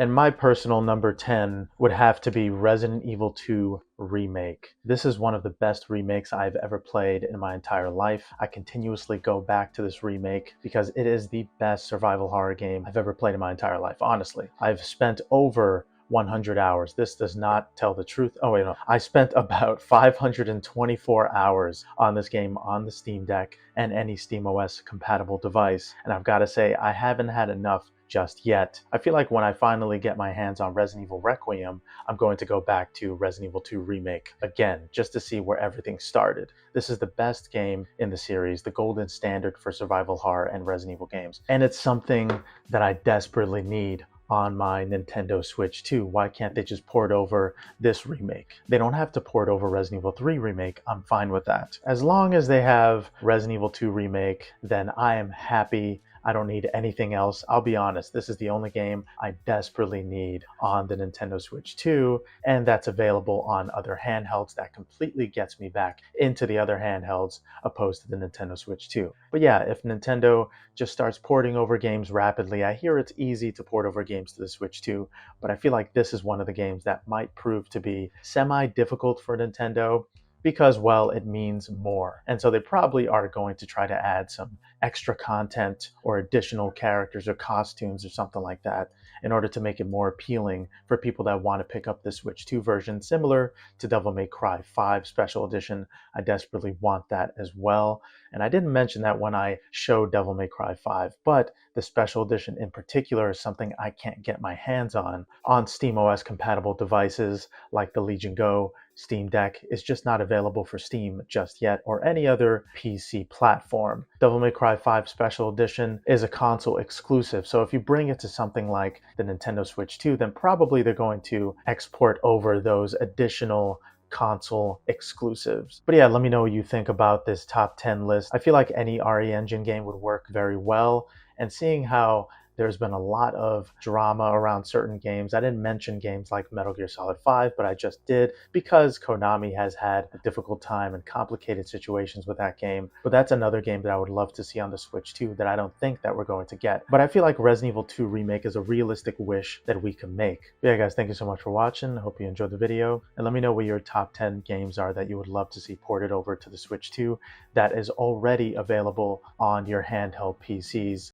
And my personal number 10 would have to be Resident Evil 2 Remake. This is one of the best remakes I've ever played in my entire life. I continuously go back to this remake because it is the best survival horror game I've ever played in my entire life, honestly. I've spent over 100 hours. This does not tell the truth. Oh, wait, no. I spent about 524 hours on this game on the Steam Deck and any SteamOS compatible device. And I've got to say, I haven't had enough just yet. I feel like when I finally get my hands on Resident Evil Requiem, I'm going to go back to Resident Evil 2 Remake again, just to see where everything started. This is the best game in the series, the golden standard for survival horror and Resident Evil games. And it's something that I desperately need on my Nintendo Switch 2. Why can't they just port over this remake? They don't have to port over Resident Evil 3 Remake. I'm fine with that. As long as they have Resident Evil 2 Remake, then I am happy. I don't need anything else. I'll be honest, this is the only game I desperately need on the Nintendo Switch 2, and that's available on other handhelds. That completely gets me back into the other handhelds opposed to the Nintendo Switch 2. But yeah, if Nintendo just starts porting over games rapidly, I hear it's easy to port over games to the Switch 2, but I feel like this is one of the games that might prove to be semi-difficult for Nintendo because, well, it means more. And so they probably are going to try to add some extra content or additional characters or costumes or something like that in order to make it more appealing for people that want to pick up the Switch 2 version, similar to Devil May Cry 5 Special Edition. I desperately want that as well. And I didn't mention that when I showed Devil May Cry 5, but the Special Edition in particular is something I can't get my hands on SteamOS compatible devices like the Legion Go. Steam Deck is just not available for Steam just yet or any other PC platform. Devil May Cry 5 Special Edition is a console exclusive, so if you bring it to something like the Nintendo Switch 2, then probably they're going to export over those additional console exclusives. But yeah, let me know what you think about this top 10 list. I feel like any RE Engine game would work very well, and seeing how there's been a lot of drama around certain games. I didn't mention games like Metal Gear Solid 5, but I just did because Konami has had a difficult time and complicated situations with that game. But that's another game that I would love to see on the Switch 2 that I don't think that we're going to get. But I feel like Resident Evil 2 Remake is a realistic wish that we can make. But yeah, guys, thank you so much for watching. I hope you enjoyed the video. And let me know what your top 10 games are that you would love to see ported over to the Switch 2 that is already available on your handheld PCs.